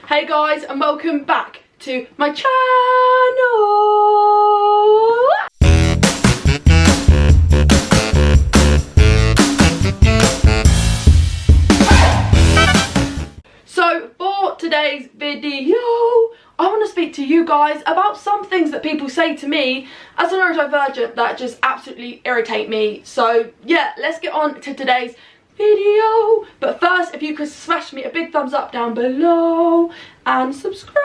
Hey guys, and welcome back to my channel. So for today's video, I want to speak to you guys about some things that people say to me as a neurodivergent that just absolutely irritate me. So yeah, let's get on to today's video. But first, if you could smash me a big thumbs up down below and subscribe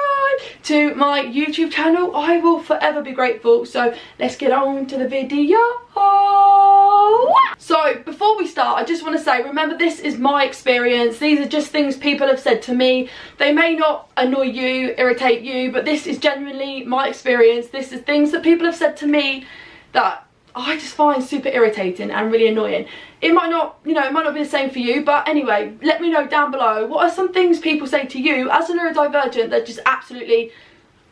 to my YouTube channel, I will forever be grateful. So let's get on to the video. So before we start, I just want to say, remember, this is my experience. These are just things people have said to me. They may not annoy you, irritate you, but this is genuinely my experience. This is things that people have said to me that I just find super irritating and really annoying. It might not, it might not be the same for you, but anyway, let me know down below, what are some things people say to you as a neurodivergent that just absolutely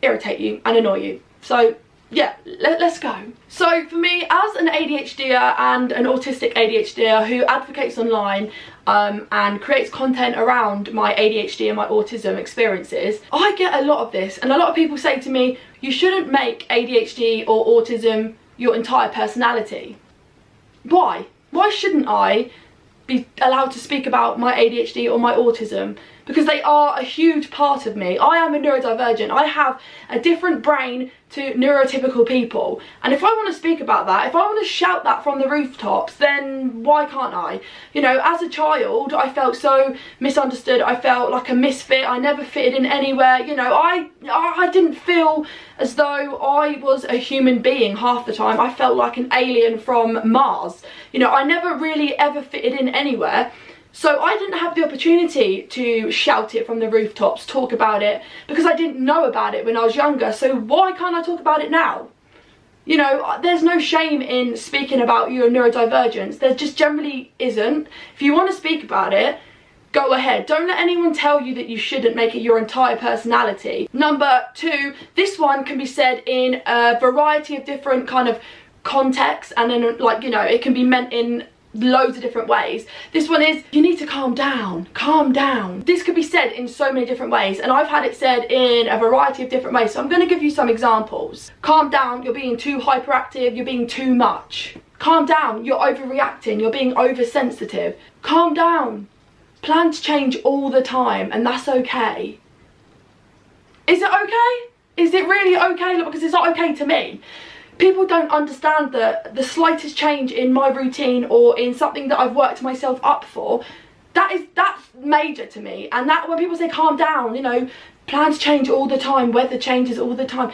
irritate you and annoy you? So yeah, let's go. So for me, as an ADHDer and an autistic ADHDer who advocates online and creates content around my ADHD and my autism experiences, I get a lot of this, and a lot of people say to me, you shouldn't make ADHD or autism your entire personality. Why? Why shouldn't I be allowed to speak about my ADHD or my autism? Because they are a huge part of me. I am a neurodivergent. I have a different brain to neurotypical people. And if I want to speak about that, if I want to shout that from the rooftops, then why can't I? As a child, I felt so misunderstood. I felt like a misfit. I never fitted in anywhere. I didn't feel as though I was a human being half the time. I felt like an alien from Mars. I never really ever fitted in anywhere. So I didn't have the opportunity to shout it from the rooftops, talk about it, because I didn't know about it when I was younger. So why can't I talk about it now? There's no shame in speaking about your neurodivergence. There just generally isn't. If you want to speak about it, go ahead. Don't let anyone tell you that you shouldn't make it your entire personality. Number 2, this one can be said in a variety of different kind of contexts, and then it can be meant in loads of different ways. This one is, you need to calm down, calm down. This could be said in so many different ways, and I've had it said in a variety of different ways. So I'm going to give you some examples. Calm down, you're being too hyperactive, you're being too much. Calm down, you're overreacting, you're being oversensitive. Calm down, plans change all the time, and that's okay. Is it okay? Is it really okay? Look, because it's not okay to me. People don't understand that the slightest change in my routine or in something that I've worked myself up for, that's major to me. And that when people say calm down, plans change all the time, weather changes all the time,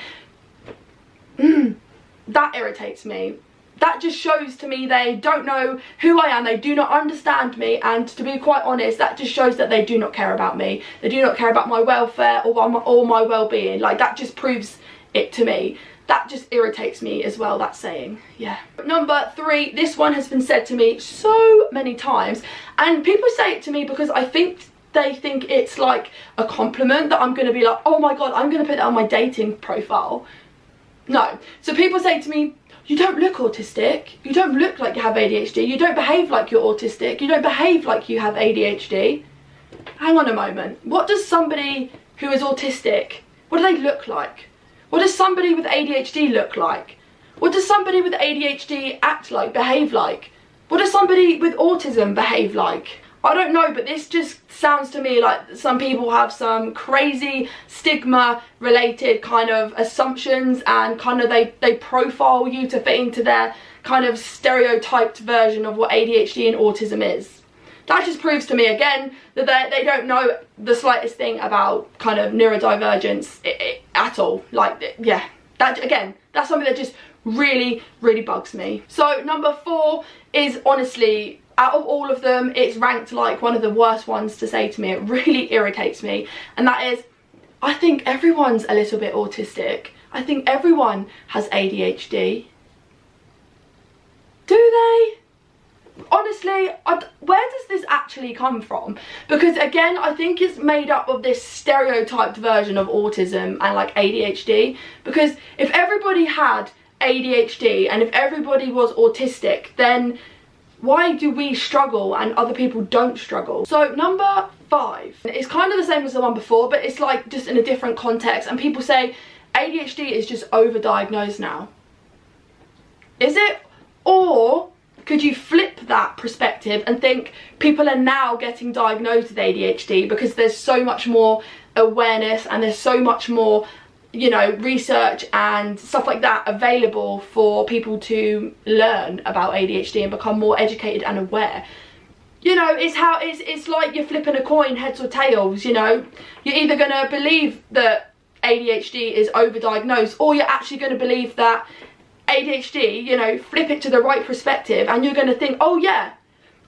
that irritates me. That just shows to me they don't know who I am, they do not understand me, and to be quite honest, that just shows that they do not care about me. They do not care about my welfare or my well-being. Like, that just proves it to me. That just irritates me as well, that saying, yeah. Number 3, this one has been said to me so many times, and people say it to me because they think it's like a compliment, that I'm going to be like, oh my god, I'm going to put that on my dating profile. No. So people say to me, you don't look autistic, you don't look like you have ADHD, you don't behave like you're autistic, you don't behave like you have ADHD. Hang on a moment. What does somebody who is autistic, what do they look like? What does somebody with ADHD look like? What does somebody with ADHD act like, behave like? What does somebody with autism behave like? I don't know, but this just sounds to me like some people have some crazy stigma related kind of assumptions, and kind of they profile you to fit into their kind of stereotyped version of what ADHD and autism is. That just proves to me again that they don't know the slightest thing about kind of neurodivergence at all. Like, yeah, that again, that's something that just really, really bugs me. So number 4 is, honestly, out of all of them, it's ranked like one of the worst ones to say to me. It really irritates me, and that is, I think everyone's a little bit autistic. I think everyone has ADHD. Do they? Honestly, where does this actually come from? Because again, I think it's made up of this stereotyped version of autism and like ADHD. Because if everybody had ADHD and if everybody was autistic, then Why do we struggle and other people don't struggle? So number 5, it's kind of the same as the one before, but it's like just in a different context, and people say ADHD is just overdiagnosed now. Is it? Or could you flip that perspective and think people are now getting diagnosed with ADHD because there's so much more awareness and there's so much more, you know, research and stuff like that available for people to learn about ADHD and become more educated and aware? You know, it's like you're flipping a coin, heads or tails. You know, you're either going to believe that ADHD is overdiagnosed, or you're actually going to believe that ADHD, you know, flip it to the right perspective, and you're going to think, oh yeah,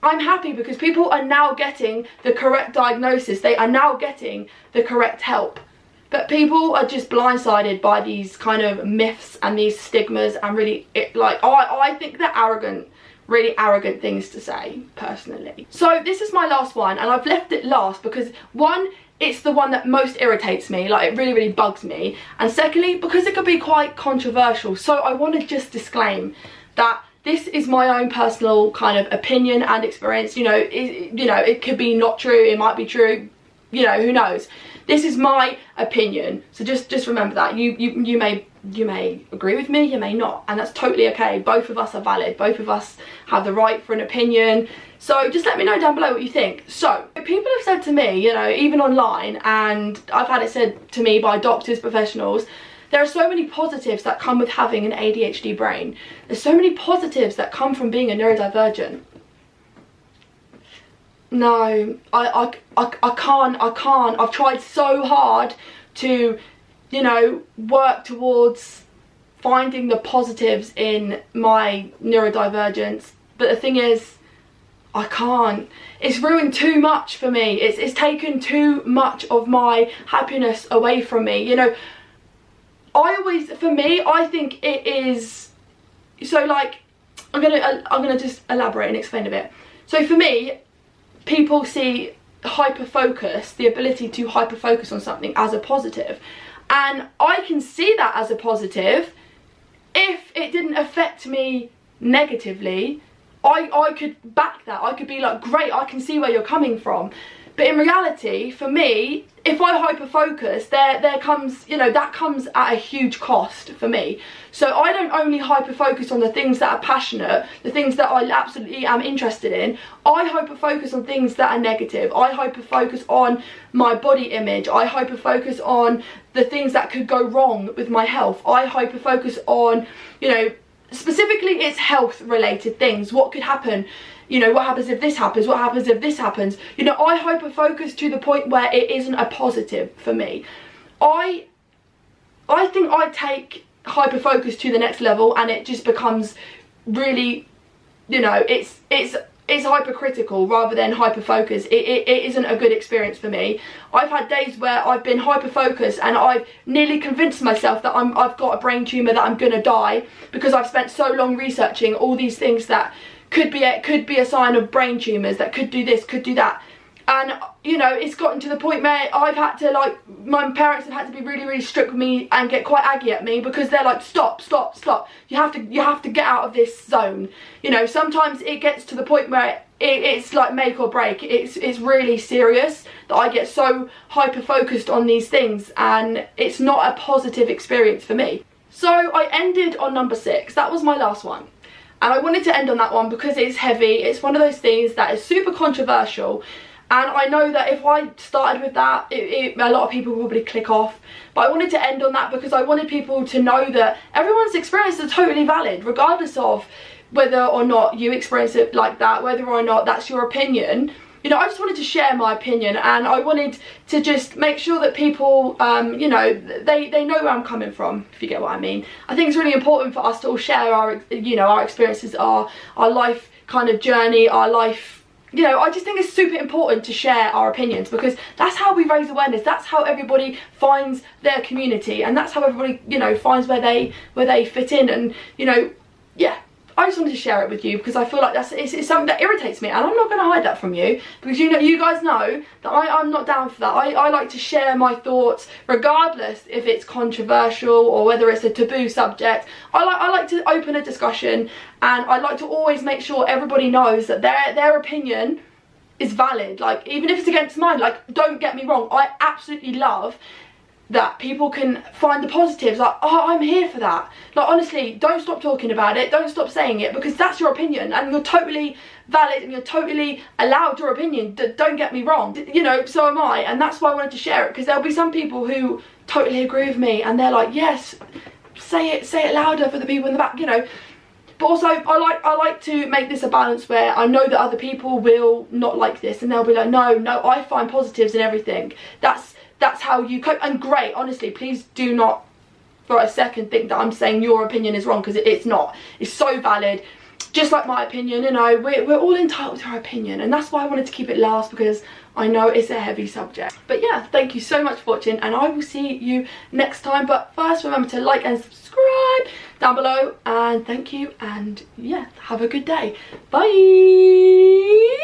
I'm happy because people are now getting the correct diagnosis, they are now getting the correct help. But people are just blindsided by these kind of myths and these stigmas, and really, I think they're arrogant, really arrogant things to say, personally. So this is my last one, and I've left it last because, one, it's the one that most irritates me, like it really bugs me, and secondly, because it could be quite controversial. So I want to just disclaim that this is my own personal kind of opinion and experience. You know, it could be not true, it might be true, you know, who knows. This is my opinion, so just remember that. You may agree with me, you may not, and that's totally okay. Both of us are valid, both of us have the right for an opinion. So just let me know down below what you think. So people have said to me, you know, even online, and I've had it said to me by doctors, professionals, there are so many positives that come with having an ADHD brain. There's so many positives that come from being a neurodivergent. No, I can't. I've tried so hard to, you know, work towards finding the positives in my neurodivergence, but the thing is, I can't. It's ruined too much for me. It's taken too much of my happiness away from me. You know, for me, I think it is, so like, I'm gonna just elaborate and explain a bit. So for me, people see hyper-focus, the ability to hyper-focus on something, as a positive. And I can see that as a positive if it didn't affect me negatively. I could back that. I could be like, great, I can see where you're coming from. But in reality, for me, if I hyper-focus, there comes, you know, that comes at a huge cost for me. So I don't only hyper-focus on the things that are passionate, the things that I absolutely am interested in. I hyper-focus on things that are negative. I hyper-focus on my body image. I hyper-focus on the things that could go wrong with my health. I hyper-focus on, you know, specifically it's health related things. What could happen? You know, what happens if this happens? What happens if this happens? You know, I hyper-focus to the point where it isn't a positive for me. I think I take hyper-focus to the next level, and it just becomes really, you know, it's hypercritical rather than hyper-focus. It isn't a good experience for me. I've had days where I've been hyper-focused and I've nearly convinced myself that I've got a brain tumour, that I'm gonna die, because I've spent so long researching all these things that could be a sign of brain tumours, that could do this, could do that. And, you know, it's gotten to the point where I've had to, like, my parents have had to be really strict with me and get quite aggy at me, because they're like, stop. You have to get out of this zone. You know, sometimes it gets to the point where it's like make or break. It's really serious that I get so hyper-focused on these things, and it's not a positive experience for me. So I ended on number 6. That was my last one. And I wanted to end on that one because it's heavy. It's one of those things that is super controversial. And I know that if I started with that, a lot of people would probably click off. But I wanted to end on that because I wanted people to know that everyone's experience is totally valid, regardless of whether or not you experience it like that, whether or not that's your opinion. You know, I just wanted to share my opinion, and I wanted to just make sure that people, you know, they know where I'm coming from, if you get what I mean. I think it's really important for us to all share our, you know, our experiences, our life kind of journey, our life, you know. I just think it's super important to share our opinions, because that's how we raise awareness, that's how everybody finds their community, and that's how everybody, you know, finds where they fit in. And, you know, yeah, I just wanted to share it with you because I feel like it's something that irritates me, and I'm not going to hide that from you, because you guys know that I'm not down for that. I like to share my thoughts regardless if it's controversial or whether it's a taboo subject. I like to open a discussion, and I like to always make sure everybody knows that their opinion is valid. Like, even if it's against mine, like, don't get me wrong, I absolutely love that people can find the positives. Like, oh, I'm here for that. Like, honestly, don't stop talking about it, don't stop saying it, because that's your opinion and you're totally valid and you're totally allowed your opinion. Don't get me wrong, you know, so am I, and that's why I wanted to share it, because there'll be some people who totally agree with me and they're like, yes, say it louder for the people in the back, you know. But also, I like to make this a balance where I know that other people will not like this and they'll be like, no, I find positives in everything. That's how you cope. And great, honestly, please do not for a second think that I'm saying your opinion is wrong, because it's not. It's so valid. Just like my opinion, you know, we're all entitled to our opinion, and that's why I wanted to keep it last, because I know it's a heavy subject. But yeah, thank you so much for watching, and I will see you next time. But first, remember to like and subscribe down below, and thank you, and yeah, have a good day. Bye.